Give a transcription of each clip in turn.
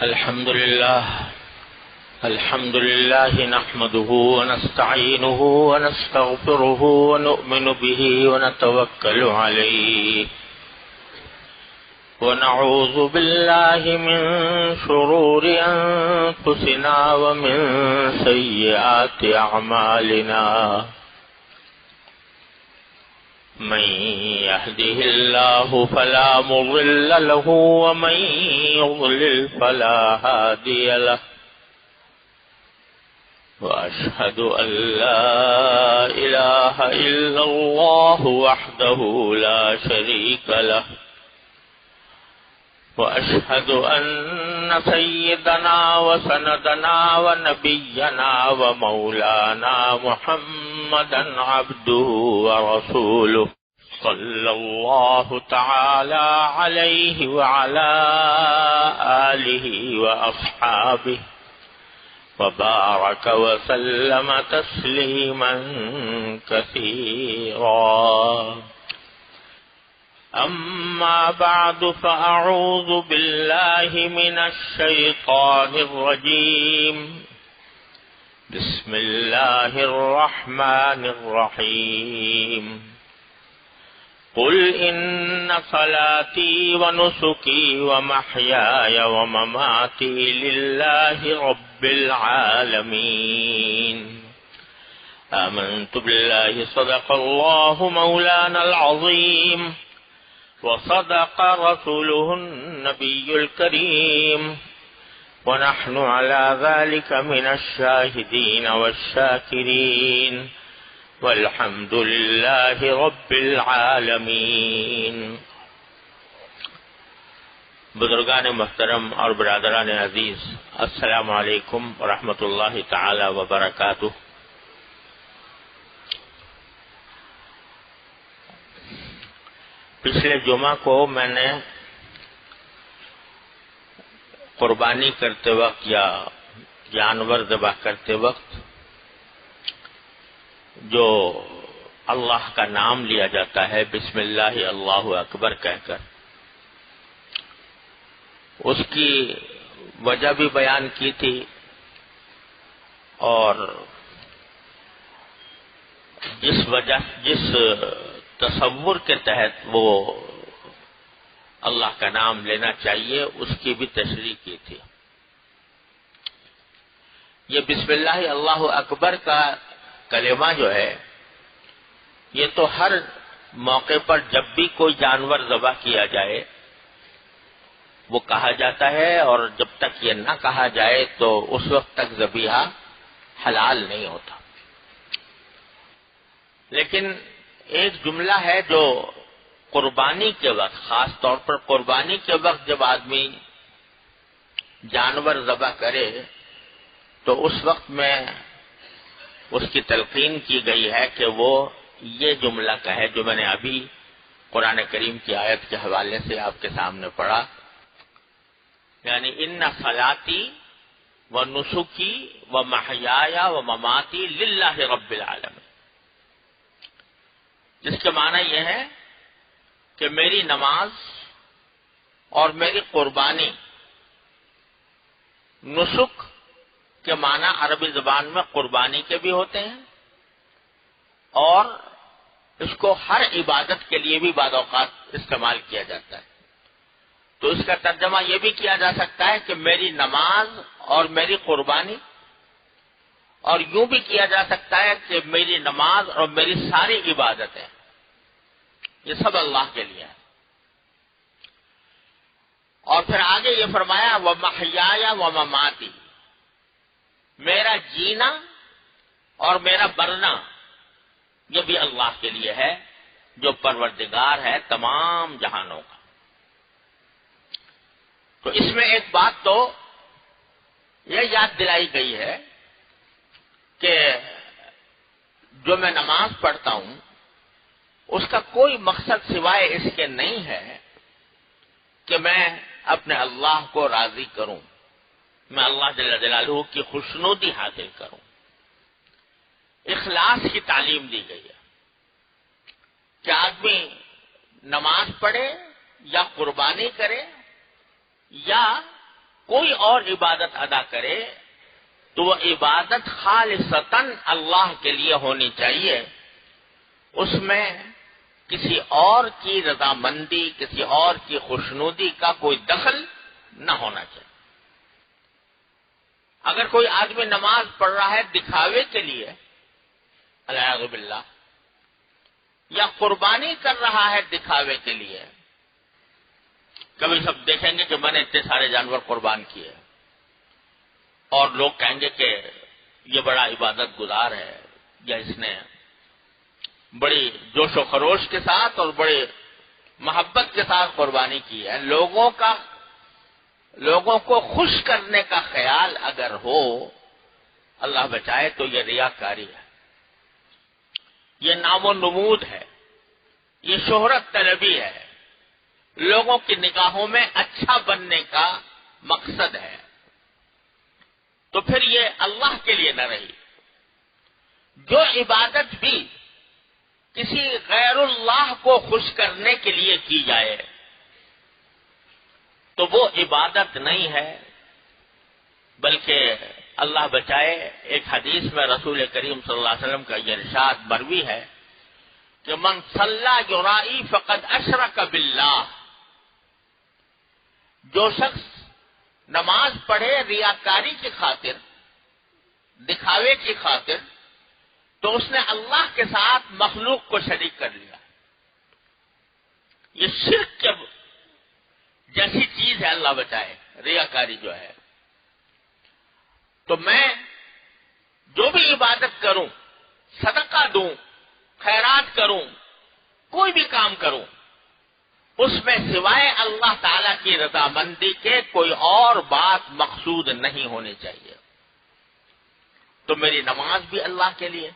الحمد لله نحمده ونستعينه ونستغفره ونؤمن به ونتوكل عليه ونعوذ بالله من شرور أنفسنا ومن سيئات أعمالنا من يهده الله فلا مضل له ومن يضلل فلا هادي له وأشهد أن لا إله إلا الله وحده لا شريك له وأشهد أن سيدنا وسندنا ونبينا ومولانا محمدا عبده ورسوله صلى الله تعالى عليه وعلى آله وأصحابه وبارك وسلم تسليما كثيرا. أما بعد فأعوذ بالله من الشيطان الرجيم. بسم الله الرحمن الرحيم. قل إن صلاتي ونسكي ومحياي ومماتي لله رب العالمين. آمنت بالله صدق الله مولانا العظيم وصدق رسوله النبي الكريم ونحن على ذلك من الشاهدين والشاكرين والحمد لله رب العالمین. بزرگان محترم اور برادران عزیز، السلام علیکم ورحمۃ اللہ تعالی وبرکاتہ. پچھلے جمعہ کو میں نے قربانی کرتے وقت یا جانور ذبح کرتے وقت جو اللہ کا نام لیا جاتا ہے بسم اللہ اللہ اکبر کہہ کر، اس کی وجہ بھی بیان کی تھی اور جس تصور کے تحت وہ اللہ کا نام لینا چاہیے اس کی بھی تشریح کی تھی. یہ بسم اللہ اللہ اکبر کا کلمہ جو ہے یہ تو ہر موقع پر جب بھی کوئی جانور ذبح کیا جائے وہ کہا جاتا ہے، اور جب تک یہ نہ کہا جائے تو اس وقت تک ذبیحہ حلال نہیں ہوتا. لیکن ایک جملہ ہے جو قربانی کے وقت، خاص طور پر قربانی کے وقت جب آدمی جانور ذبح کرے تو اس وقت میں اس کی تلقین کی گئی ہے کہ وہ یہ جملہ کہے جو میں نے ابھی قرآن کریم کی آیت کے حوالے سے آپ کے سامنے پڑھا، یعنی ان صلاتی و نسکی و محیایا و مماتی للہ رب العالمین، جس کے معنی یہ ہے کہ میری نماز اور میری قربانی، نسک کے معنی عربی زبان میں قربانی کے بھی ہوتے ہیں اور اس کو ہر عبادت کے لیے بھی بعض اوقات استعمال کیا جاتا ہے. تو اس کا ترجمہ یہ بھی کیا جا سکتا ہے کہ میری نماز اور میری قربانی، اور یوں بھی کیا جا سکتا ہے کہ میری نماز اور میری ساری عبادتیں یہ سب اللہ کے لیے ہیں. اور پھر آگے یہ فرمایا وَمَحْيَايَ وَمَمَاتِي، میرا جینا اور میرا مرنا یہ بھی اللہ کے لیے ہے جو پروردگار ہے تمام جہانوں کا. تو اس میں ایک بات تو یہ یاد دلائی گئی ہے کہ جو میں نماز پڑھتا ہوں اس کا کوئی مقصد سوائے اس کے نہیں ہے کہ میں اپنے اللہ کو راضی کروں، میں اللہ جل جلالہ کی خوشنودی حاصل کروں. اخلاص کی تعلیم دی گئی ہے کہ آدمی نماز پڑھے یا قربانی کرے یا کوئی اور عبادت ادا کرے تو وہ عبادت خالصتاً اللہ کے لیے ہونی چاہیے، اس میں کسی اور کی رضامندی، کسی اور کی خوشنودی کا کوئی دخل نہ ہونا چاہیے۔ اگر کوئی آدمی نماز پڑھ رہا ہے دکھاوے کے لیے العیاذ باللہ، یا قربانی کر رہا ہے دکھاوے کے لیے، کبھی سب دیکھیں گے کہ میں نے اتنے سارے جانور قربان کیے اور لوگ کہیں گے کہ یہ بڑا عبادت گزار ہے، یا اس نے بڑی جوش و خروش کے ساتھ اور بڑے محبت کے ساتھ قربانی کی ہے۔ لوگوں کو خوش کرنے کا خیال اگر ہو، اللہ بچائے، تو یہ ریاکاری ہے، یہ نام و نمود ہے، یہ شہرت طلبی ہے، لوگوں کی نگاہوں میں اچھا بننے کا مقصد ہے، تو پھر یہ اللہ کے لیے نہ رہی۔ جو عبادت بھی کسی غیر اللہ کو خوش کرنے کے لیے کی جائے تو وہ عبادت نہیں ہے، بلکہ اللہ بچائے، ایک حدیث میں رسول کریم صلی اللہ علیہ وسلم کا یہ ارشاد مروی ہے کہ من صلی یرائی فقد اشرک باللہ، جو شخص نماز پڑھے ریاکاری کی خاطر، دکھاوے کی خاطر، تو اس نے اللہ کے ساتھ مخلوق کو شریک کر لیا۔ یہ شرک کے جیسی چیز ہے، اللہ بچائے، ریاکاری جو ہے۔ تو میں جو بھی عبادت کروں، صدقہ دوں، خیرات کروں، کوئی بھی کام کروں، اس میں سوائے اللہ تعالی کی رضامندی کے کوئی اور بات مقصود نہیں ہونی چاہیے۔ تو میری نماز بھی اللہ کے لیے،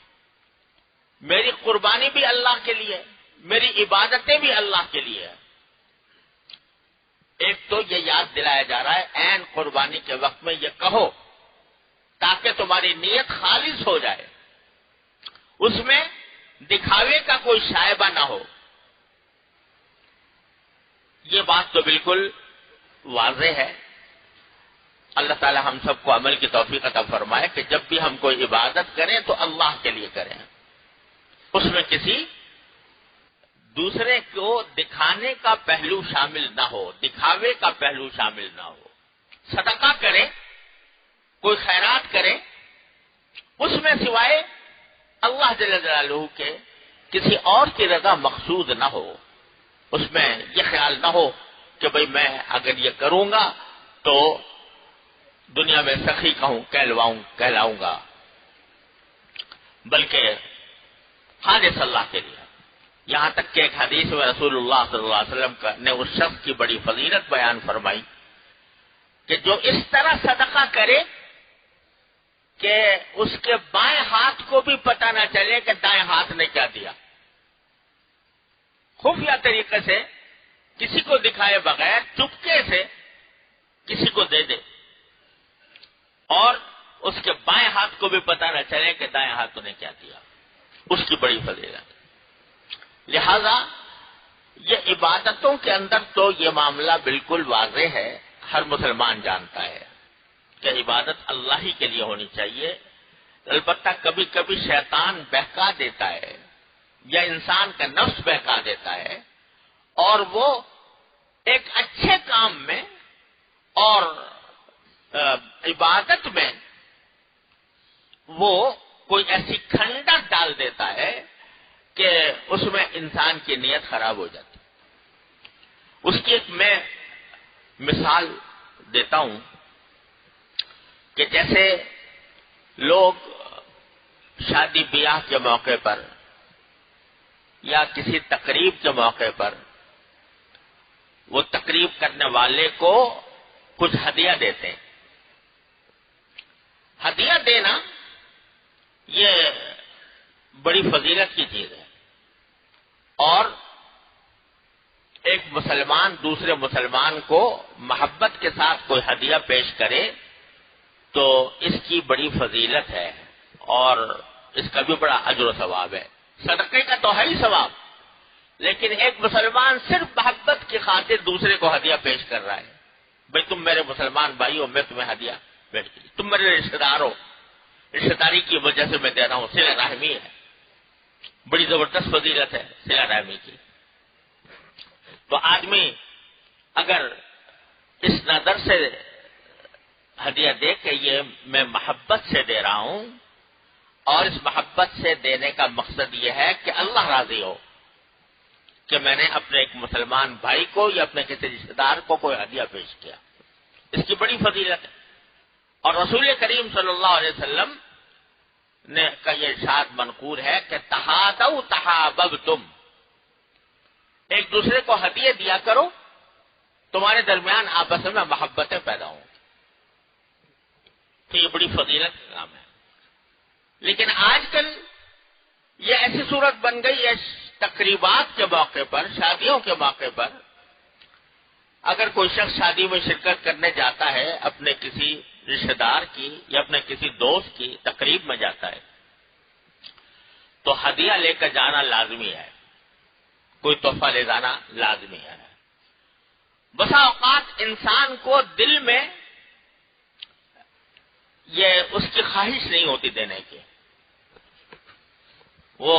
میری قربانی بھی اللہ کے لیے، میری عبادتیں بھی اللہ کے لیے۔ ایک تو یہ یاد دلایا جا رہا ہے عین قربانی کے وقت میں یہ کہو تاکہ تمہاری نیت خالص ہو جائے، اس میں دکھاوے کا کوئی شائبہ نہ ہو۔ یہ بات تو بالکل واضح ہے۔ اللہ تعالی ہم سب کو عمل کی توفیق عطا فرمائے کہ جب بھی ہم کوئی عبادت کریں تو اللہ کے لیے کریں، اس میں کسی دوسرے کو دکھانے کا پہلو شامل نہ ہو، دکھاوے کا پہلو شامل نہ ہو۔ صدقہ کرے، کوئی خیرات کرے، اس میں سوائے اللہ جل جلالہ کے کسی اور کی رضا مقصود نہ ہو، اس میں یہ خیال نہ ہو کہ بھئی میں اگر یہ کروں گا تو دنیا میں سخی کہلاؤں گا، بلکہ خالص اللہ کے لیے۔ یہاں تک کہ ایک حدیث میں رسول اللہ صلی اللہ علیہ وسلم نے اس شخص کی بڑی فضیلت بیان فرمائی کہ جو اس طرح صدقہ کرے کہ اس کے بائیں ہاتھ کو بھی پتہ نہ چلے کہ دائیں ہاتھ نے کیا دیا، خفیہ طریقے سے کسی کو دکھائے بغیر چپکے سے کسی کو دے دے، اور اس کے بائیں ہاتھ کو بھی پتہ نہ چلے کہ دائیں ہاتھ نے کیا دیا، اس کی بڑی فضیلت۔ لہذا یہ عبادتوں کے اندر تو یہ معاملہ بالکل واضح ہے، ہر مسلمان جانتا ہے کہ عبادت اللہ ہی کے لیے ہونی چاہیے۔ البتہ کبھی کبھی شیطان بہکا دیتا ہے یا انسان کا نفس بہکا دیتا ہے، اور وہ ایک اچھے کام میں اور عبادت میں وہ کوئی ایسی کھنڈر ڈال دیتا ہے کہ اس میں انسان کی نیت خراب ہو جاتی۔ اس کی ایک میں مثال دیتا ہوں کہ جیسے لوگ شادی بیاہ کے موقع پر یا کسی تقریب کے موقع پر وہ تقریب کرنے والے کو کچھ ہدیہ دیتے ہیں۔ ہدیہ دینا یہ بڑی فضیلت کی چیز ہے، اور ایک مسلمان دوسرے مسلمان کو محبت کے ساتھ کوئی ہدیہ پیش کرے تو اس کی بڑی فضیلت ہے، اور اس کا بھی بڑا اجر و ثواب ہے۔ صدقے کا تو ہے ہی ثواب، لیکن ایک مسلمان صرف محبت کی خاطر دوسرے کو ہدیہ پیش کر رہا ہے بھائی تم میرے مسلمان بھائی ہو، میں تمہیں ہدیہ بھیج دی، تم میرے رشتے دار ہو، رشتے داری کی وجہ سے میں دے رہا ہوں، صلہ رحمی ہے، بڑی زبردست فضیلت ہے صلہ رحمی کی۔ تو آدمی اگر اس نظر سے ہدیہ دے کہ یہ میں محبت سے دے رہا ہوں، اور اس محبت سے دینے کا مقصد یہ ہے کہ اللہ راضی ہو کہ میں نے اپنے ایک مسلمان بھائی کو یا اپنے کسی رشتے دار کو کوئی ہدیہ پیش کیا، اس کی بڑی فضیلت ہے۔ اور رسول کریم صلی اللہ علیہ وسلم نے کا یہ ارشاد منقول ہے کہ تہادوا تحاببتم، ایک دوسرے کو ہدیے دیا کرو، تمہارے درمیان آپس میں محبتیں پیدا ہوں۔ تو یہ بڑی فضیلت کا کام ہے۔ لیکن آج کل یہ ایسی صورت بن گئی ہے، تقریبات کے موقع پر، شادیوں کے موقع پر اگر کوئی شخص شادی میں شرکت کرنے جاتا ہے، اپنے کسی رشتہ دار کی یا اپنے کسی دوست کی تقریب میں جاتا ہے، تو ہدیہ لے کر جانا لازمی ہے، کوئی تحفہ لے جانا لازمی ہے۔ بسا اوقات انسان کو دل میں یہ اس کی خواہش نہیں ہوتی دینے کی، وہ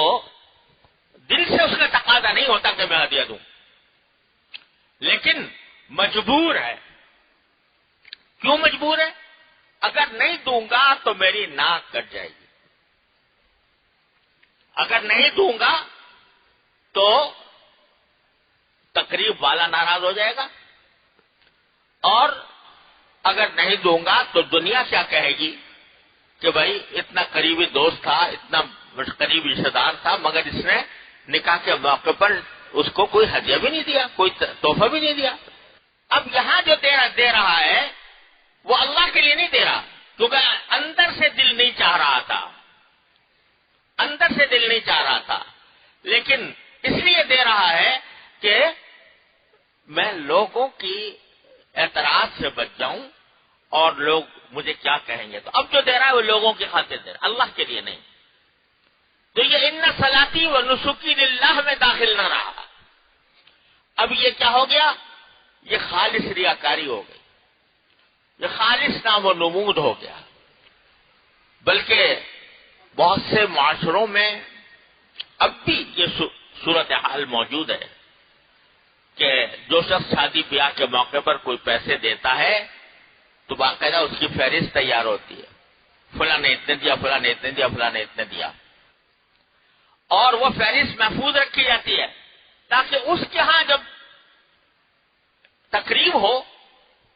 دل سے اس کا تقاضا نہیں ہوتا کہ میں ہدیہ دوں، لیکن مجبور ہے۔ کیوں مجبور ہے؟ اگر نہیں دوں گا تو میری ناک کٹ جائے گی، اگر نہیں دوں گا تو تقریب والا ناراض ہو جائے گا، اور اگر نہیں دوں گا تو دنیا کیا کہے گی کہ بھائی اتنا قریبی دوست تھا، اتنا قریبی رشتہ دار تھا، مگر اس نے نکاح کے موقع پر اس کو کوئی ہدیہ بھی نہیں دیا، کوئی تحفہ بھی نہیں دیا۔ اب یہاں جو دے رہا ہے وہ اللہ کے لیے نہیں دے رہا، کیونکہ اندر سے دل نہیں چاہ رہا تھا، اندر سے دل نہیں چاہ رہا تھا، لیکن اس لیے دے رہا ہے کہ میں لوگوں کی اعتراض سے بچ جاؤں اور لوگ مجھے کیا کہیں گے۔ تو اب جو دے رہا ہے وہ لوگوں کی خاطر دے رہا ہے، اللہ کے لیے نہیں۔ تو یہ ان صلاتی و نسکی للہ میں داخل نہ رہا، اب یہ کیا ہو گیا؟ یہ خالص ریاکاری ہو گئی، یہ خالص نام و نمود ہو گیا۔ بلکہ بہت سے معاشروں میں اب بھی یہ صورتحال موجود ہے کہ جو شخص شادی بیاہ کے موقع پر کوئی پیسے دیتا ہے تو باقاعدہ اس کی فہرست تیار ہوتی ہے، فلاں نے اتنے دیا، فلاں نے اتنے دیا، فلاں نے اتنے دیا، اور وہ فہرست محفوظ رکھی جاتی ہے تاکہ اس کے ہاں جب تقریب ہو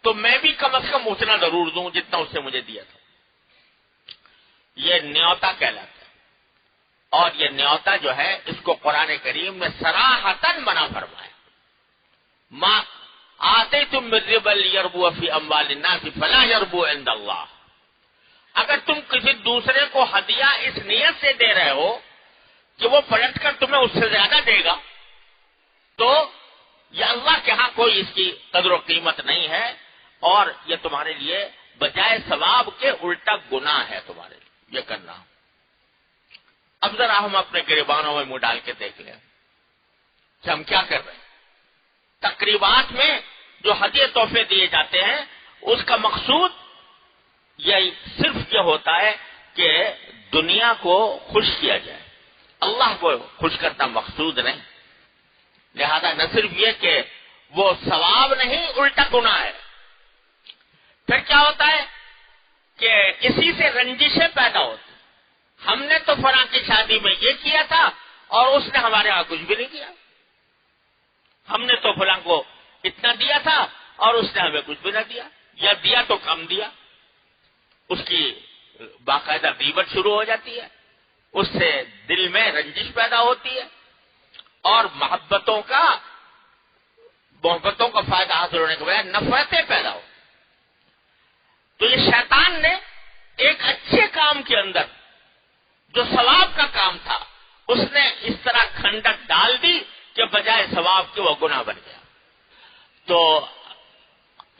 تو میں بھی کم از کم اتنا ضرور دوں جتنا اس نے مجھے دیا تھا۔ یہ نیوتا کہلاتا ہے، اور یہ نیوتا جو ہے اس کو قرآن کریم نے صراحتاً منع فرمایا۔ ما آتیتم من ربا لیربو فی اموال الناس فلا یربو عند اللہ، اگر تم کسی دوسرے کو ہدیہ اس نیت سے دے رہے ہو کہ وہ پلٹ کر تمہیں اس سے زیادہ دے گا تو یہ اللہ کے ہاں کوئی اس کی قدر و قیمت نہیں ہے، اور یہ تمہارے لیے بجائے ثواب کے الٹا گناہ ہے تمہارے لیے یہ کرنا۔ اب ذرا ہم اپنے گریبانوں میں منہ ڈال کے دیکھ لیں کہ ہم کیا کر رہے ہیں۔ تقریبات میں جو ہدیے تحفے دیے جاتے ہیں اس کا مقصود یہ صرف یہ ہوتا ہے کہ دنیا کو خوش کیا جائے، اللہ کو خوش کرنا مقصود نہیں۔ لہذا نہ صرف یہ کہ وہ ثواب نہیں الٹا گناہ ہے۔ پھر کیا ہوتا ہے کہ اسی سے رنجشیں پیدا ہوتی، ہم نے تو فلاں کی شادی میں یہ کیا تھا اور اس نے ہمارے یہاں کچھ بھی نہیں کیا، ہم نے تو فلاں کو اتنا دیا تھا اور اس نے ہمیں کچھ بھی نہ دیا، یا دیا تو کم دیا، اس کی باقاعدہ غیبت شروع ہو جاتی ہے، اس سے دل میں رنجش پیدا ہوتی ہے، اور محبتوں کا فائدہ حاصل ہونے کے بجائے نفرتیں پیدا ہو۔ تو یہ شیطان نے ایک اچھے کام کے اندر جو ثواب کا کام تھا اس نے اس طرح کھنڈک ڈال دی کہ بجائے ثواب کے وہ گناہ بن گیا۔ تو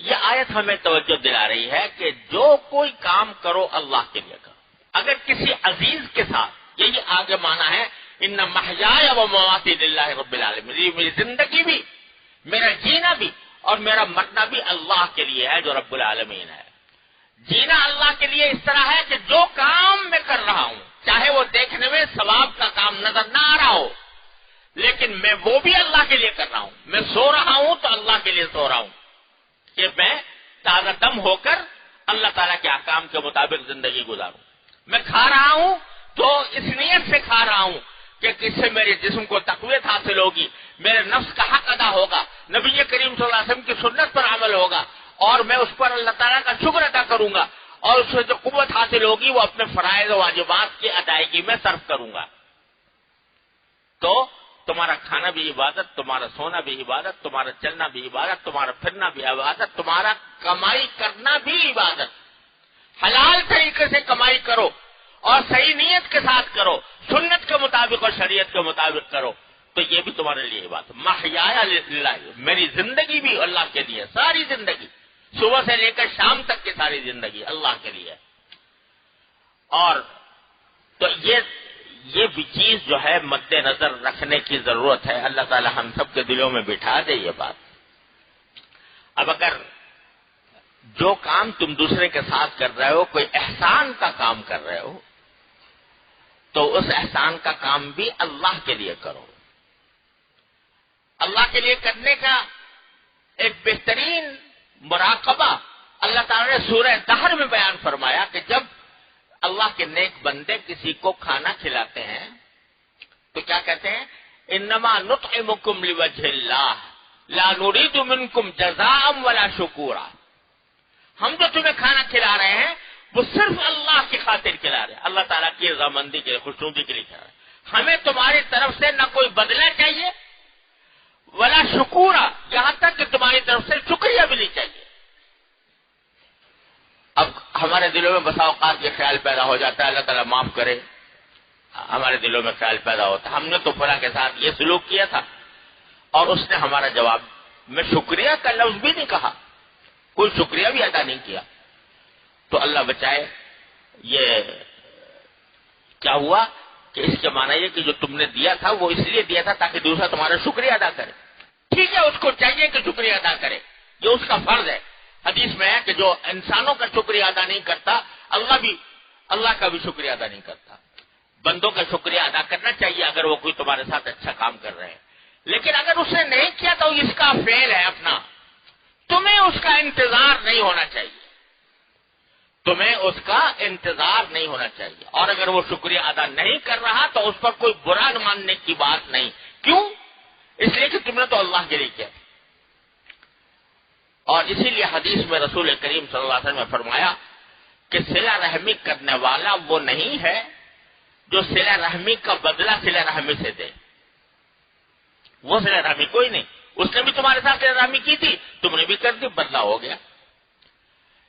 یہ آیت ہمیں توجہ دلا رہی ہے کہ جو کوئی کام کرو اللہ کے لیے کرو۔ اگر کسی عزیز کے ساتھ، یہی آگے مانا ہے ان محیای و مماتی للہ رب العالمین، میری زندگی بھی، میرا جینا بھی اور میرا مرنا بھی اللہ کے لیے ہے جو رب العالمین ہے. جینا اللہ کے لیے اس طرح ہے کہ جو کام میں کر رہا ہوں چاہے وہ دیکھنے میں ثواب کا کام نظر نہ آ رہا ہو لیکن میں وہ بھی اللہ کے لیے کر رہا ہوں. میں سو رہا ہوں تو اللہ کے لیے سو رہا ہوں کہ میں تازہ دم ہو کر اللہ تعالیٰ کے احکام کے مطابق زندگی گزاروں. میں کھا رہا ہوں تو اس نیت سے کھا رہا ہوں کہ کس سے میرے جسم کو تقویت حاصل ہوگی, میرے نفس کا حق ادا ہوگا, نبی کریم صلی اللہ علیہ وسلم کی سنت پر عمل ہوگا اور میں اس پر اللہ تعالیٰ کا شکر ادا کروں گا اور اس سے جو قوت حاصل ہوگی وہ اپنے فرائض و واجبات کی ادائیگی میں صرف کروں گا. تو تمہارا کھانا بھی عبادت, تمہارا سونا بھی عبادت, تمہارا چلنا بھی عبادت, تمہارا پھرنا بھی عبادت, تمہارا کمائی کرنا بھی عبادت. حلال طریقے سے کمائی کرو اور صحیح نیت کے ساتھ کرو, سنت کے مطابق اور شریعت کے مطابق کرو تو یہ بھی تمہارے لیے بات. محیا للہ, میری زندگی بھی اللہ کے لیے, ساری زندگی صبح سے لے کر شام تک کی ساری زندگی اللہ کے لیے. اور تو یہ بھی چیز جو ہے مد نظر رکھنے کی ضرورت ہے. اللہ تعالی ہم سب کے دلوں میں بٹھا دے یہ بات. اب اگر جو کام تم دوسرے کے ساتھ کر رہے ہو, کوئی احسان کا کام کر رہے ہو, تو اس احسان کا کام بھی اللہ کے لیے کرو. اللہ کے لیے کرنے کا ایک بہترین مراقبہ اللہ تعالیٰ نے سورہ دہر میں بیان فرمایا کہ جب اللہ کے نیک بندے کسی کو کھانا کھلاتے ہیں تو کیا کہتے ہیں, انما نطعمکم لوجہ اللہ لا نرید منکم جزاء ولا شکورا. ہم جو تمہیں کھانا کھلا رہے ہیں وہ صرف اللہ کی خاطر کھلا رہے ہیں, اللہ تعالیٰ کی رضامندی کے لیے, خوشنودی کے لیے کھلا رہے ہیں. ہمیں تمہاری طرف سے نہ کوئی بدلہ چاہیے ولا شکورا, یہاں تک کہ تمہاری طرف سے شکریہ بھی نہیں چاہیے. اب ہمارے دلوں میں بسا اوقات یہ خیال پیدا ہو جاتا ہے, اللہ تعالیٰ معاف کرے, ہمارے دلوں میں خیال پیدا ہوتا ہے ہم نے تو فلاں کے ساتھ یہ سلوک کیا تھا اور اس نے ہمارا جواب میں شکریہ کا لفظ بھی نہیں کہا, کوئی شکریہ بھی ادا نہیں کیا. تو اللہ بچائے, یہ کیا ہوا کہ اس کے معنی یہ کہ جو تم نے دیا تھا وہ اس لیے دیا تھا تاکہ دوسرا تمہارا شکریہ ادا کرے. ٹھیک ہے, اس کو چاہیے کہ شکریہ ادا کرے, یہ اس کا فرض ہے. حدیث میں ہے کہ جو انسانوں کا شکریہ ادا نہیں کرتا اللہ کا بھی شکریہ ادا نہیں کرتا. بندوں کا شکریہ ادا کرنا چاہیے اگر وہ کوئی تمہارے ساتھ اچھا کام کر رہے ہیں, لیکن اگر اس نے نہیں کیا تو اس کا فعل ہے اپنا, تمہیں اس کا انتظار نہیں ہونا چاہیے, تمہیں اس کا انتظار نہیں ہونا چاہیے. اور اگر وہ شکریہ ادا نہیں کر رہا تو اس پر کوئی برا ماننے کی بات نہیں. کیوں؟ اس لیے کہ تم نے تو اللہ کے لیے کیا. اور اسی لیے حدیث میں رسول کریم صلی اللہ علیہ وسلم نے فرمایا کہ صلہ رحمی کرنے والا وہ نہیں ہے جو صلہ رحمی کا بدلہ صلہ رحمی سے دے. وہ صلہ رحمی کوئی نہیں, اس نے بھی تمہارے ساتھ صلہ رحمی کی تھی, تم نے بھی کر دی, بدلہ ہو گیا.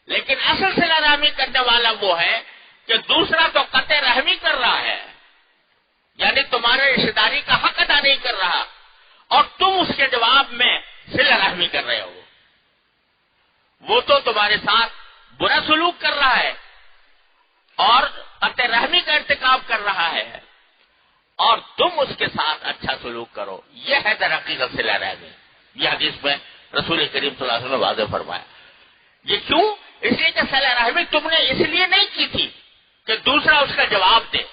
لیکن اصل صلہ رحمی کرنے والا وہ ہے کہ دوسرا تو قطع رحمی کر رہا ہے, یعنی تمہارے رشتہ داری کا حق ادا نہیں کر رہا اور تم اس کے جواب میں صلہ رحمی کر رہے ہو. وہ تو تمہارے ساتھ برا سلوک کر رہا ہے اور قطع رحمی کا ارتکاب کر رہا ہے اور تم اس کے ساتھ اچھا سلوک کرو. یہ ہے در حقیقت صلہ رحمی. یہ حدیث میں رسول کریم صلی اللہ علیہ وسلم نے واضح فرمایا. یہ کیوں؟ اس لیے کہ صلہ رحمی تم نے اس لیے نہیں کی تھی کہ دوسرا اس کا جواب دے.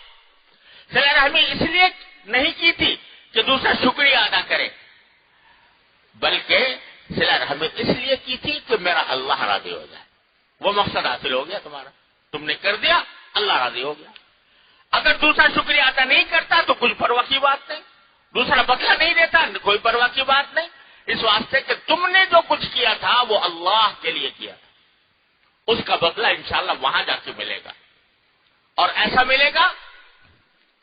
صلہ رحمی اس لیے نہیں کی تھی کہ دوسرا شکریہ ادا کرے, بلکہ صلہ رحمی اس لیے کی تھی کہ میرا اللہ راضی ہو جائے. وہ مقصد حاصل ہو گیا تمہارا, تم نے کر دیا, اللہ راضی ہو گیا. اگر دوسرا شکریہ ادا نہیں کرتا تو کچھ پرواہ کی بات نہیں, دوسرا بدلہ نہیں دیتا کوئی پرواہ کی بات نہیں, اس واسطے کہ تم نے جو کچھ کیا تھا وہ اللہ کے لیے کیا تھا. اس کا بدلہ انشاءاللہ وہاں جا کے ملے گا, اور ایسا ملے گا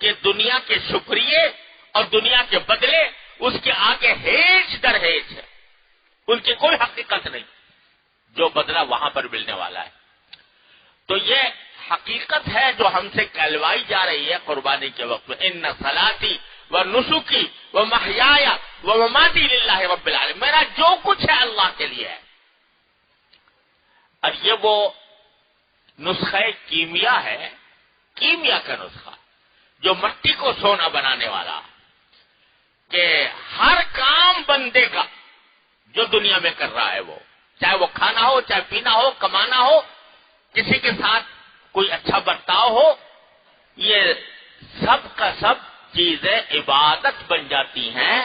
کہ دنیا کے شکریہ اور دنیا کے بدلے اس کے آگے ہیچ در ہیچ ہے, ان کی کوئی حقیقت نہیں جو بدلہ وہاں پر ملنے والا ہے. تو یہ حقیقت ہے جو ہم سے کہلوائی جا رہی ہے قربانی کے وقت میں, ان صلاتی و نسکی و محیایا و مماتی للہ رب العالمین, میرا جو کچھ ہے اللہ کے لیے ہے. اور یہ وہ نسخہ کیمیا ہے, کیمیا کا نسخہ جو مٹی کو سونا بنانے والا, کہ ہر کام بندے کا جو دنیا میں کر رہا ہے وہ، چاہے وہ کھانا ہو، چاہے پینا ہو، کمانا ہو، کسی کے ساتھ کوئی اچھا برتاؤ ہو، یہ سب کا سب چیزیں عبادت بن جاتی ہیں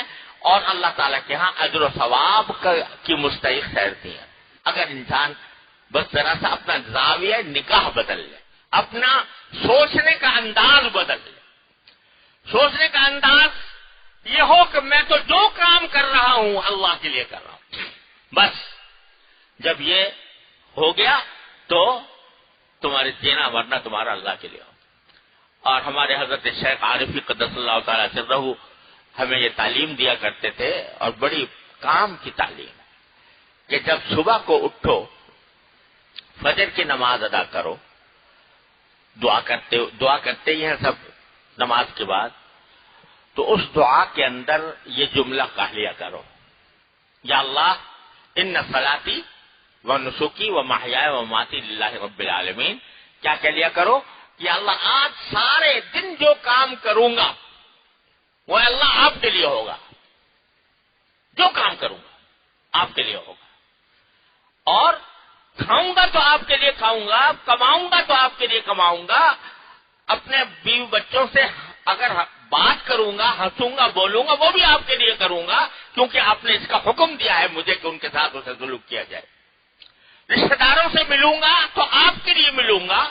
اور اللہ تعالیٰ کے ہاں اجر و ثواب کی مستحق ٹھہرتی ہیں۔ اگر انسان بس ذرا سا اپنا زاویہ نگاہ بدل لے، اپنا سوچنے کا انداز بدل لے، سوچنے کا انداز یہ ہو کہ میں تو جو کام کر رہا ہوں اللہ کے لیے کر رہا ہوں، بس جب یہ ہو گیا تو تمہاری جینا ورنہ تمہارا اللہ کے لیے ہو۔ اور ہمارے حضرت شیخ عارفی قدس اللہ تعالیٰ سرہ ہمیں یہ تعلیم دیا کرتے تھے، اور بڑی کام کی تعلیم ہے کہ جب صبح کو اٹھو، فجر کی نماز ادا کرو، دعا کرتے ہی ہیں سب نماز کے بعد، تو اس دعا کے اندر یہ جملہ کہہ لیا کرو، یا اللہ ان صلاتی و نسکی و محیای و مماتی للہ رب العالمین، کیا کہہ لیا کرو کہ اللہ آج سارے دن جو کام کروں گا وہ اللہ آپ کے لیے ہوگا، جو کام کروں گا آپ کے لیے ہوگا، اور کھاؤں گا تو آپ کے لیے کھاؤں گا، کماؤں گا تو آپ کے لیے کماؤں گا، اپنے بیوی بچوں سے اگر بات کروں گا، ہنسوں گا، بولوں گا، وہ بھی آپ کے لیے کروں گا، کیونکہ آپ نے اس کا حکم دیا ہے مجھے کہ ان کے ساتھ اسے سلوک کیا جائے۔ رشتہ داروں سے ملوں گا تو آپ کے لیے ملوں گا،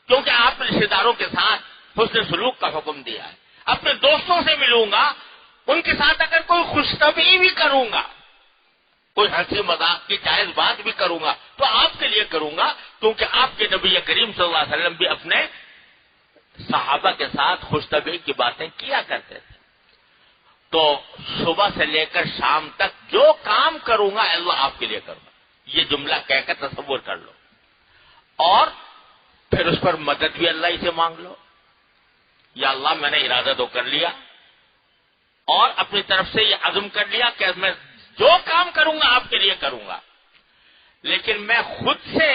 کیونکہ آپ رشتہ داروں کے ساتھ حسن سلوک کا حکم دیا ہے۔ اپنے دوستوں سے ملوں گا، ان کے ساتھ اگر کوئی خوشطبعی بھی کروں گا، کوئی ہنسی مذاق کی جائز بات بھی کروں گا تو آپ کے لیے کروں گا، کیونکہ آپ کے نبی کریم صلی اللہ علیہ وسلم بھی اپنے صحابہ کے ساتھ خوشطبعی کی باتیں کیا کرتے تھے۔ تو صبح سے لے کر شام تک جو کام کروں گا اللہ آپ کے لیے کروں گا، یہ جملہ کہہ کر تصور کر لو، اور پھر اس پر مدد بھی اللہ ہی سے مانگ لو، یا اللہ میں نے ارادہ تو کر لیا اور اپنی طرف سے یہ عزم کر لیا کہ میں جو کام کروں گا آپ کے لیے کروں گا، لیکن میں خود سے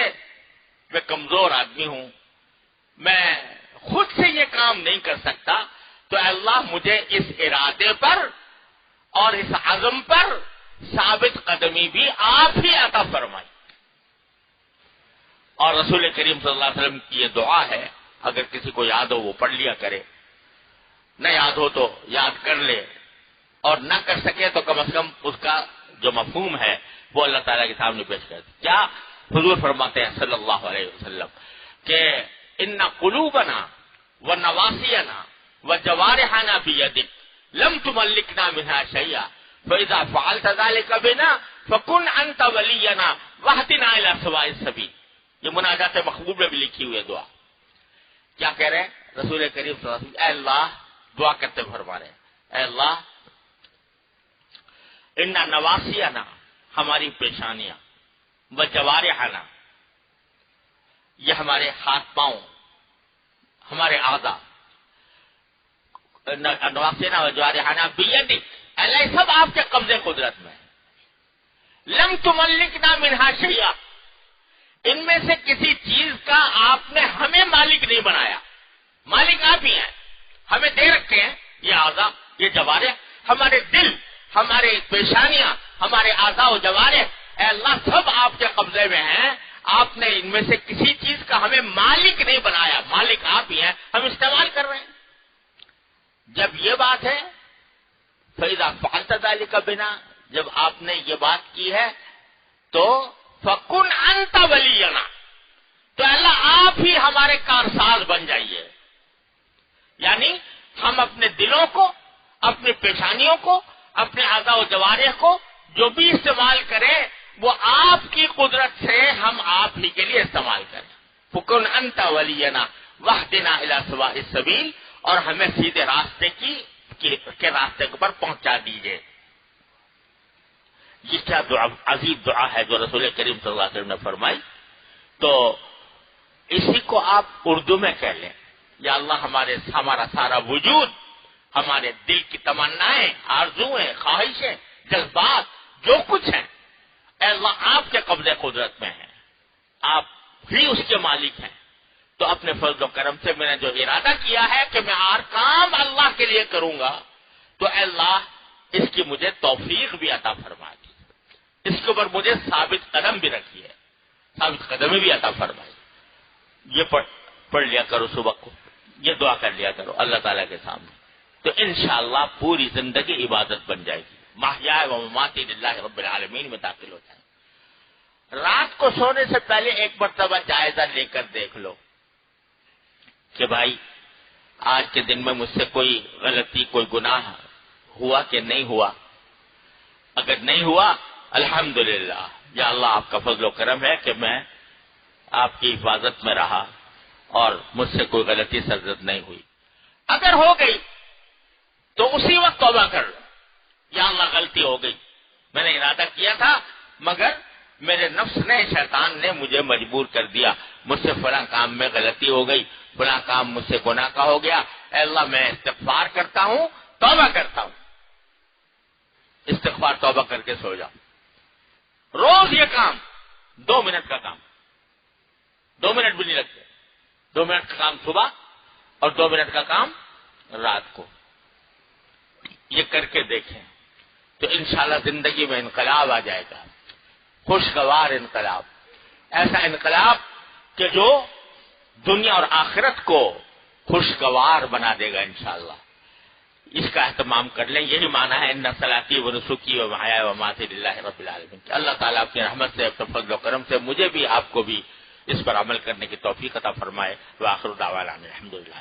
میں کمزور آدمی ہوں، میں خود سے یہ کام نہیں کر سکتا، تو اللہ مجھے اس ارادے پر اور اس عزم پر ثابت قدمی بھی آپ ہی عطا فرمائی۔ اور رسول کریم صلی اللہ علیہ وسلم کی یہ دعا ہے، اگر کسی کو یاد ہو وہ پڑھ لیا کرے، نہ یاد ہو تو یاد کر لے، اور نہ کر سکے تو کم از کم اس کا جو مفہوم ہے وہ اللہ تعالیٰ کے سامنے پیش کر دے۔ کیا حضور فرماتے ہیں صلی اللہ علیہ وسلم کہ ان قلوبنا و نواسینا و جوارحنا بیدک لم تملکنا منها شیئا فاذا فعلت ذلك بنا فكن انت ولينا واهدنا الى سواء السبيل۔ یہ مناجات محبوب میں بھی لکھی ہوئی دعا۔ کیا کہہ رہے ہیں رسول کریم صلی اللہ علیہ وسلم؟ اے اللہ، دعا کرتے فرما رہے ہیں، اے اللہ ان نواسینا، ہماری پیشانیاں، و جوارحنا، یہ ہمارے ہاتھ پاؤں، ہمارے اعضاء، نواسینا و جوارحنا بیدک، اللہ یہ سب آپ کے قبضے قدرت میں ہے۔ لم تملکنا منہا شیئا، ان میں سے کسی چیز کا آپ نے ہمیں مالک نہیں بنایا، مالک آپ ہی ہیں، ہمیں دے رکھے ہیں یہ اعضاء، یہ جوارح، ہمارے دل، ہمارے پیشانیاں، ہمارے اعضاء و جوارح، اے اللہ سب آپ کے قبضے میں ہیں، آپ نے ان میں سے کسی چیز کا ہمیں مالک نہیں بنایا، مالک آپ ہی ہیں، ہم استعمال کر رہے ہیں۔ جب یہ بات ہے فَإِذَا فَعَلْتَ ذَلِكَ بِنَا، جب آپ نے یہ بات کی ہے تو فَكُنْ أَنْتَ وَلِيَّنَا، تو اللہ آپ ہی ہمارے کارساز بن جائیے، یعنی ہم اپنے دلوں کو، اپنی پیشانیوں کو، اپنے اعضاء و جوارح کو جو بھی استعمال کریں وہ آپ کی قدرت سے ہم آپ ہی کے لیے استعمال کریں۔ فَكُنْ أَنْتَ وَلِيَّنَا وَاهْدِنَا إِلَى سَوَاءِ السَّبِيلِ، اور ہمیں سیدھے راستے کے راستے پر پہنچا دیجیے۔ یہ کیا دعا، عظیم دعا ہے جو رسول کریم صلی اللہ علیہ وسلم نے فرمائی۔ تو اسی کو آپ اردو میں کہہ لیں، یا اللہ ہمارا سارا وجود، ہمارے دل کی تمنائیں، آرزویں، خواہشیں، جذبات، جو کچھ ہیں، اے اللہ آپ کے قبضے قدرت میں ہیں، آپ ہی اس کے مالک ہیں۔ تو اپنے فضل و کرم سے میں نے جو ارادہ کیا ہے کہ میں ہر کام اللہ کے لیے کروں گا، تو اے اللہ اس کی مجھے توفیق بھی عطا فرما دی، اس کے اوپر مجھے ثابت قدم بھی رکھی ہے، ثابت قدمی بھی عطا فرمائی. یہ پڑھ لیا کرو صبح کو، یہ دعا کر لیا کرو اللہ تعالیٰ کے سامنے، تو انشاءاللہ پوری زندگی عبادت بن جائے گی. محیا و مماتی للہ رب العالمین میں داخل ہو جائیں. رات کو سونے سے پہلے ایک مرتبہ جائزہ لے کر دیکھ لو کہ بھائی آج کے دن میں مجھ سے کوئی غلطی، کوئی گناہ ہوا کہ نہیں ہوا. اگر نہیں ہوا الحمدللہ، یا اللہ آپ کا فضل و کرم ہے کہ میں آپ کی حفاظت میں رہا اور مجھ سے کوئی غلطی سرزد نہیں ہوئی. اگر ہو گئی تو اسی وقت توبہ کر لو، یا اللہ غلطی ہو گئی، میں نے ارادہ کیا تھا مگر میرے نفس نے، شیطان نے مجھے مجبور کر دیا، مجھ سے فلاں کام میں غلطی ہو گئی، فلاں کام مجھ سے گناہ کا ہو گیا. اے اللہ میں استغفار کرتا ہوں، توبہ کرتا ہوں. استغفار توبہ کر کے سو جاؤ. روز یہ کام 2 منٹ کا کام، 2 منٹ بھی نہیں لگتے. 2 منٹ کا کام صبح اور 2 منٹ کا کام رات کو. یہ کر کے دیکھیں تو انشاءاللہ زندگی میں انقلاب آ جائے گا، خوشگوار انقلاب، ایسا انقلاب کہ جو دنیا اور آخرت کو خوشگوار بنا دے گا انشاءاللہ. اس کا اہتمام کر لیں. یہی معنی ہے ان صلاتی و نسکی و محیا و مماتی للہ رب العالمین. اللہ تعالیٰ اپنی رحمت سے، اپنے فضل و کرم سے مجھے بھی آپ کو بھی اس پر عمل کرنے کی توفیق عطا فرمائے. وآخر دعوانا الحمدللہ.